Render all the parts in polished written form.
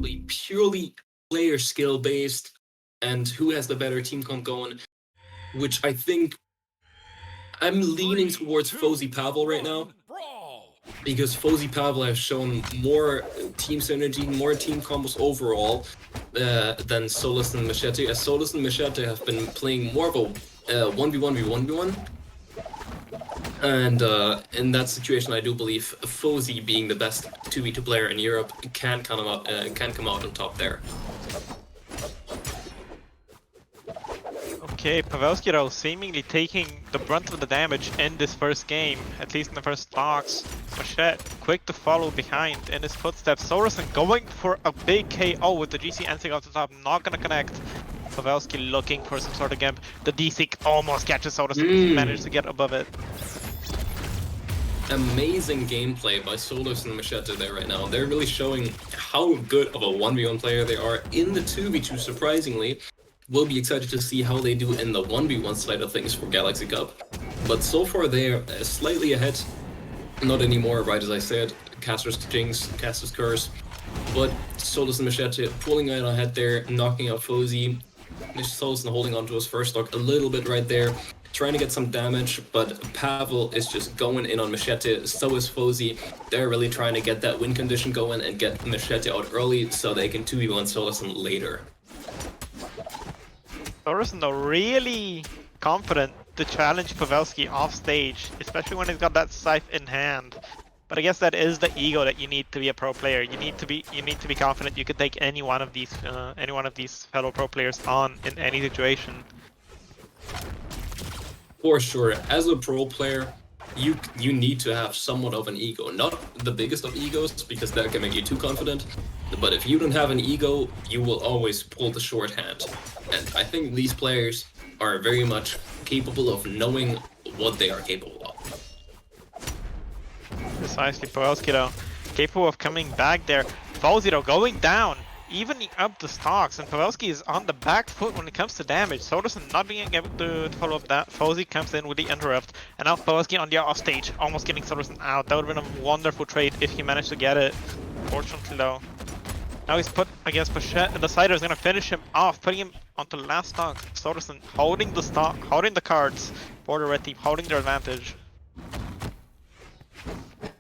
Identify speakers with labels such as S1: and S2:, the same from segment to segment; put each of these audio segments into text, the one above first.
S1: probably purely player skill based and who has the better team comp going, which I think I'm leaning towards Fozey Pavel right now, because Fozey Pavel has shown more team synergy, more team combos overall than Solarson and Macheeete, as Solarson and Macheeete have been playing more of a 1v1v1v1. And in that situation, I do believe Fozey, being the best 2v2 player in Europe, can come out on top there.
S2: Okay, Pavelski though seemingly taking the brunt of the damage in this first game, at least in the first stocks. Macheeete quick to follow behind in his footsteps. Solarson going for a big KO with the GC Ensig off the top, not gonna connect. Pavelski looking for some sort of gimp. The D-Seek almost catches Solarson, managed to get above it.
S1: Amazing gameplay by Solarson and Macheeete there right now. They're really showing how good of a 1v1 player they are in the 2v2, surprisingly. We'll be excited to see how they do in the 1v1 side of things for Galaxy Cup. But so far they're slightly ahead. Not anymore, right as I said. Caster's Jinx, Caster's Curse. But Solarson and Macheeete pulling out ahead there, knocking out Fozey. Solarson holding onto his first stock a little bit right there, trying to get some damage, but Pavel is just going in on Macheeete, so is Fozey. They're really trying to get that win condition going and get Macheeete out early so they can 2v1 Solarson later.
S2: Solarson though really confident to challenge Pavelski off stage, especially when he's got that scythe in hand. But I guess that is the ego that you need to be a pro player. You need to be confident you could take any one of these fellow pro players on in any situation.
S1: For sure, as a pro player, you need to have somewhat of an ego. Not the biggest of egos, because that can make you too confident. But if you don't have an ego, you will always pull the shorthand. And I think these players are very much capable of knowing what they are capable of.
S2: Precisely, Pavelski though, capable of coming back there. Fozey though going down, evening up the stocks, and Pavelski is on the back foot when it comes to damage. Solarson not being able to follow up that. Fozey comes in with the interrupt, and now Pavelski on the off stage, almost getting Solarson out. That would have been a wonderful trade if he managed to get it. Fortunately though, now he's put against Macheeete, and the Cider is gonna finish him off, putting him onto the last stock. Solarson holding the stock, holding the cards for the red team, holding their advantage.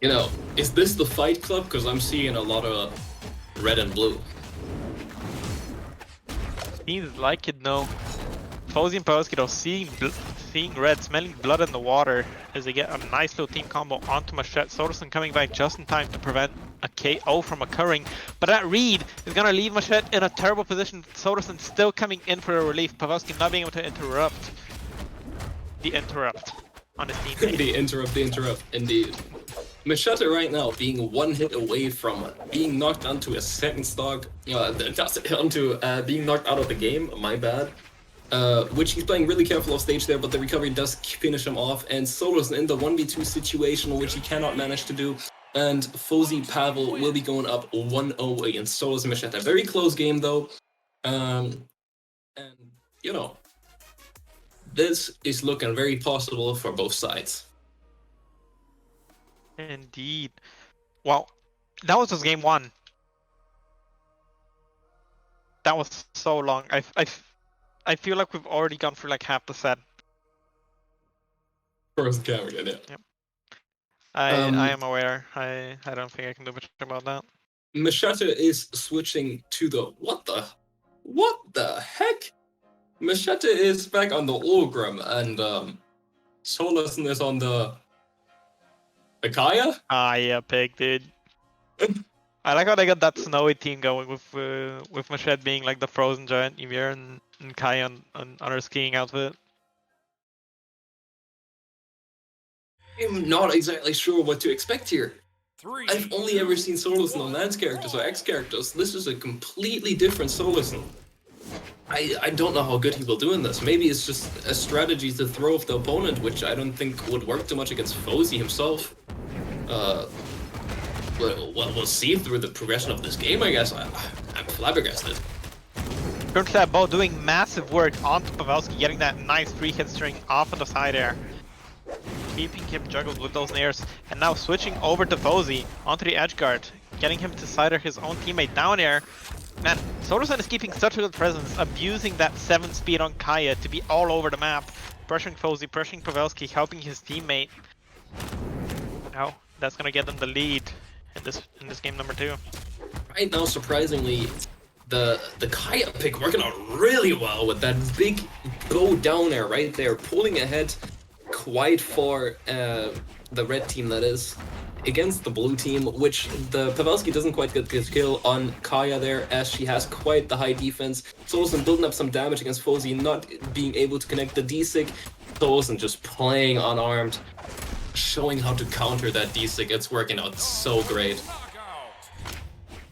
S1: You know, is this the Fight Club? Because I'm seeing a lot of red and blue.
S2: Seems like it, no. Fozey and Pavelski though seeing red, smelling blood in the water as they get a nice little team combo onto Macheeete. Solarson coming back just in time to prevent a KO from occurring. But that read is gonna leave Macheeete in a terrible position. Solarson still coming in for a relief. Pavelski not being able to interrupt the interrupt on his teammate.
S1: the interrupt, indeed. Macheeete right now being one hit away from being knocked onto a second stock, onto being knocked out of the game, my bad. Which he's playing really careful off stage there, but the recovery does finish him off, and Solarson in the 1v2 situation, which he cannot manage to do, and Fozey Pavel will be going up 1-0 against Solarson and Macheeete. Very close game though, and you know, this is looking very possible for both sides.
S2: Indeed. Well, that was just game one. That was so long. I feel like we've already gone through like half the set.
S1: First game again, yeah.
S2: Yep. I am aware. I don't think I can do much about that.
S1: Macheeete is switching to the what the heck? Macheeete is back on the Ulgrim, and Solarson is on the Akaya?
S2: Ah, yeah, pig, dude. I like how they got that snowy team going with Macheeete being like the frozen giant Ymir and Kai on her skiing outfit.
S1: I'm not exactly sure what to expect here. I've only ever seen Solarson on Lance characters or X characters. This is a completely different Solarson. I don't know how good he will do in this. Maybe it's just a strategy to throw off the opponent, which I don't think would work too much against Fozey himself. Well, we'll see through the progression of this game, I guess. I'm flabbergasted.
S2: Currently, both doing massive work onto Pavelski, getting that nice 3-hit string off of the side air. Keeping him juggled with those nairs, and now switching over to Fozey onto the edge guard. getting him to cider his own teammate down there. Man, Solarson is keeping such a good presence, abusing that 7 speed on Kaya to be all over the map. Pressuring Fozey, pressuring Pavelski, helping his teammate. Now, that's gonna get them the lead in this game number 2.
S1: Right now, surprisingly, the Kaya pick working out really well with that big go down air right there, pulling ahead quite far the red team, that is, against the blue team, which the Pavelski doesn't quite get his kill on Kaya there, as she has quite the high defense. Solarson building up some damage against Fozey, not being able to connect the D-Sig. Solarson just playing unarmed, showing how to counter that D-Sig. It's working out so great.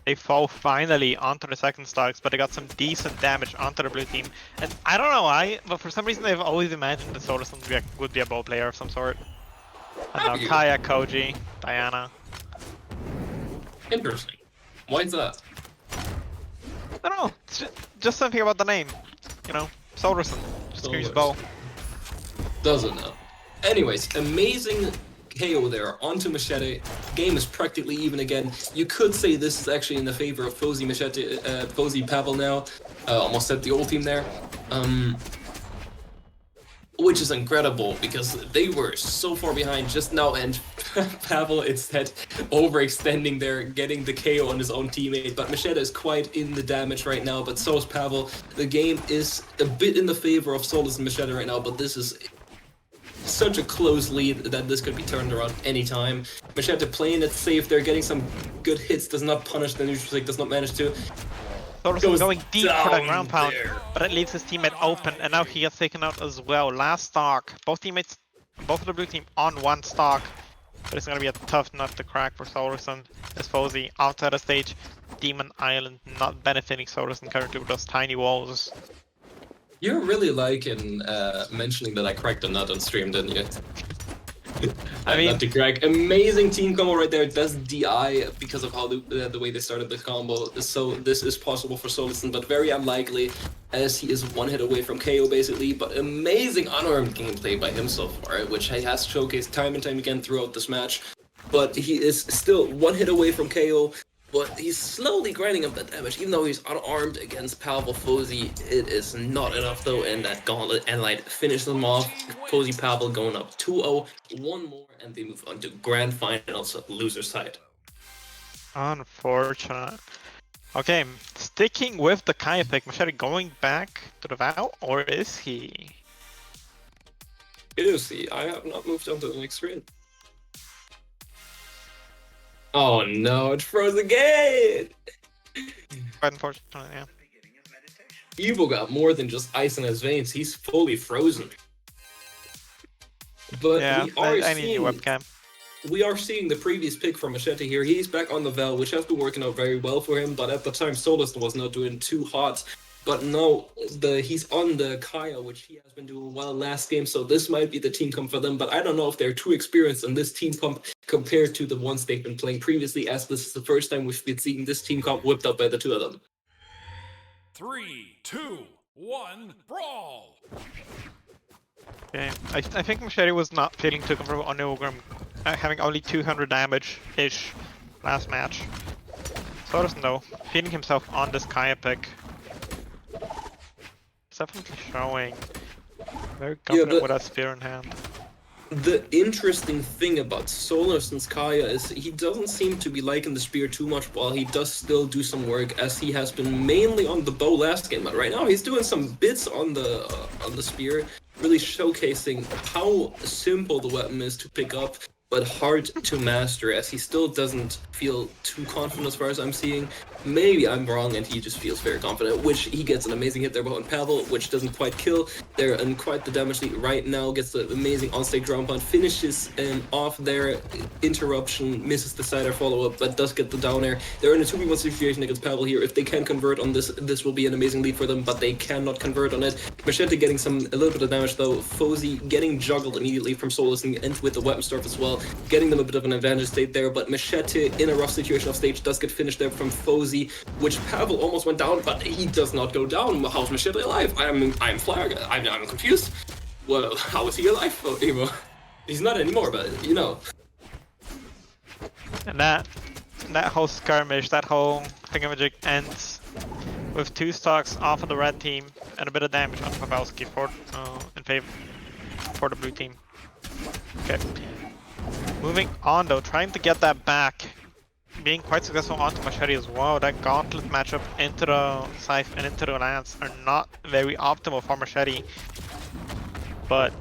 S2: They fall finally onto the second stocks, but they got some decent damage onto the blue team. And I don't know why, but for some reason they've always imagined that Solarson would be a bow player of some sort. And now Kaya, Koji, Diana.
S1: Interesting. Why is that?
S2: I don't know, it's just something about the name. You know, Solarson. Just screams bow.
S1: Doesn't know. Anyways, amazing KO there onto Macheeete. Game is practically even again. You could say this is actually in the favor of Fozey, Macheeete, Fozey, Pavel now. Almost set the old team there. Which is incredible because they were so far behind just now, and Pavel instead overextending there, getting the KO on his own teammate. But Macheeete is quite in the damage right now, but so is Pavel. The game is a bit in the favor of Solarson and Macheeete right now, but this is such a close lead that this could be turned around anytime. Macheeete playing it safe, they're getting some good hits, does not punish the neutral stick, does not manage to.
S2: Solarson going deep for the ground pound, but it leaves his teammate open, and now he gets taken out as well. Last stock, both teammates, both of the blue team on 1 stock, but it's gonna be a tough nut to crack for Solarson. As Fozey outside the stage, Demon Island not benefiting Solarson currently with those tiny walls.
S1: You're really liking mentioning that I cracked a nut on stream, didn't you? I mean, not to crack. Amazing team combo right there. Does DI because of how the way they started the combo. So this is possible for Solarson, but very unlikely, as he is 1 hit away from KO basically. But amazing unarmed gameplay by him so far, which he has showcased time and time again throughout this match. But he is still 1 hit away from KO. But he's slowly grinding up that damage, even though he's unarmed against Pavel Fozey. It is not enough though, and that gauntlet and light finishes them off. Fozey Pavel going up 2-0, 1 more, and they move on to grand finals of loser side.
S2: Unfortunate. Okay, sticking with the Kaya pick, Macheeete going back to the Vow, or is he?
S1: It is he. I have not moved on to the next screen. Oh no, it froze again!
S2: Quite unfortunate, yeah.
S1: Evo got more than just ice in his veins, he's fully frozen. But
S2: yeah, I need a webcam.
S1: We are seeing the previous pick from Macheeete here. He's back on the Vel, which has been working out very well for him, but at the time Solarson was not doing too hot. But no, he's on the Kaya, which he has been doing well last game, so this might be the team comp for them, but I don't know if they're too experienced in this team comp compared to the ones they've been playing previously, as this is the first time we've been seeing this team comp whipped up by the 2 of them.
S3: 3, 2, 1, brawl!
S2: Okay, I think Macheeete was not feeling too comfortable on Ogram, having only 200 damage-ish last match. Solarson though, feeling himself on this Kaya pick. Definitely showing. Very confident with that spear in hand.
S1: The interesting thing about Solarson's Kaya is he doesn't seem to be liking the spear too much, while he does still do some work, as he has been mainly on the bow last game. But right now he's doing some bits on the spear, really showcasing how simple the weapon is to pick up, but hard to master, as he still doesn't feel too confident as far as I'm seeing. Maybe I'm wrong and he just feels very confident, which he gets an amazing hit there behind Pavel, which doesn't quite kill. They're in quite the damage lead right now, gets the amazing on-stage ground pound, finishes off their interruption, misses the cider follow-up, but does get the down air. They're in a 2v1 situation against Pavel here. If they can convert on this, this will be an amazing lead for them, but they cannot convert on it. Macheeete getting a little bit of damage though. Fozey getting juggled immediately from Solarson and with the weapon stuff as well, getting them a bit of an advantage state there, but Macheeete in a rough situation off stage does get finished there from Fozey, which Pavel almost went down, but he does not go down. How's Macheeete alive? I'm flag. I'm confused. Well, how is he alive, Evo? He's not anymore, but you know.
S2: And that that whole skirmish, that whole thingamajig ends with 2 stocks off of the red team and a bit of damage on Pavelski for in favor for the blue team. Okay. Moving on though, trying to get that back. Being quite successful onto Macheeete as well. That gauntlet matchup into the Scythe and into the Lance are not very optimal for Macheeete. But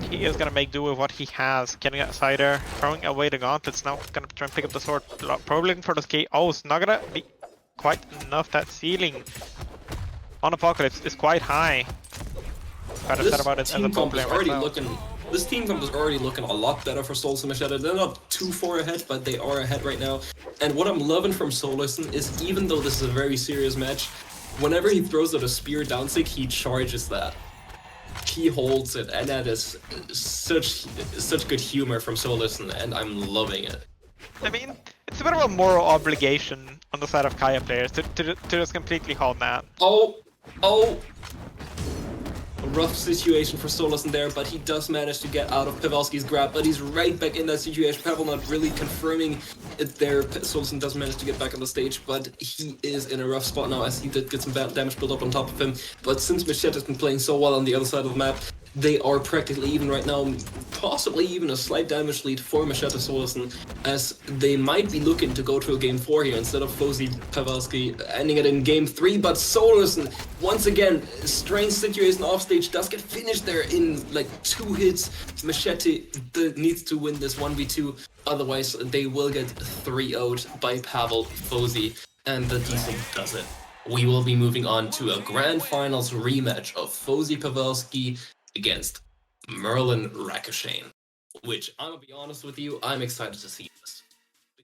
S2: he is gonna make do with what he has. Getting outside there, throwing away the gauntlets. Now gonna try and pick up the sword. Probably looking for the skate. Oh, it's not gonna be quite enough. That ceiling on Apocalypse is quite high. Quite upset about it as a top player myself.
S1: This team comp is already looking a lot better for Solarson and Macheeete. They're not too far ahead, but they are ahead right now. And what I'm loving from Solarson is, even though this is a very serious match, whenever he throws out a spear down stick, he charges that. He holds it, and that is such good humor from Solarson, and I'm loving it.
S2: I mean, it's a bit of a moral obligation on the side of Kaya players to just completely hold that.
S1: Oh! A rough situation for Solarson there, but he does manage to get out of Pavelski's grab, but he's right back in that situation. Pavel not really confirming it there. Solarson does manage to get back on the stage, but he is in a rough spot now, as he did get some bad damage built up on top of him. But since Macheeete has been playing so well on the other side of the map, they are practically even right now, possibly even a slight damage lead for Macheeete Solarson, as they might be looking to go to a game 4 here instead of Fozey Pavelski ending it in game 3. But Solarson, once again, strange situation off stage, does get finished there in like 2 hits. Macheeete needs to win this 1v2, otherwise they will get 3-0'd by Pavel Fozey, and the Diesel does it. We will be moving on to a grand finals rematch of Fozey Pavelski against Merlin Rakashane, which, I'm gonna be honest with you, I'm excited to see.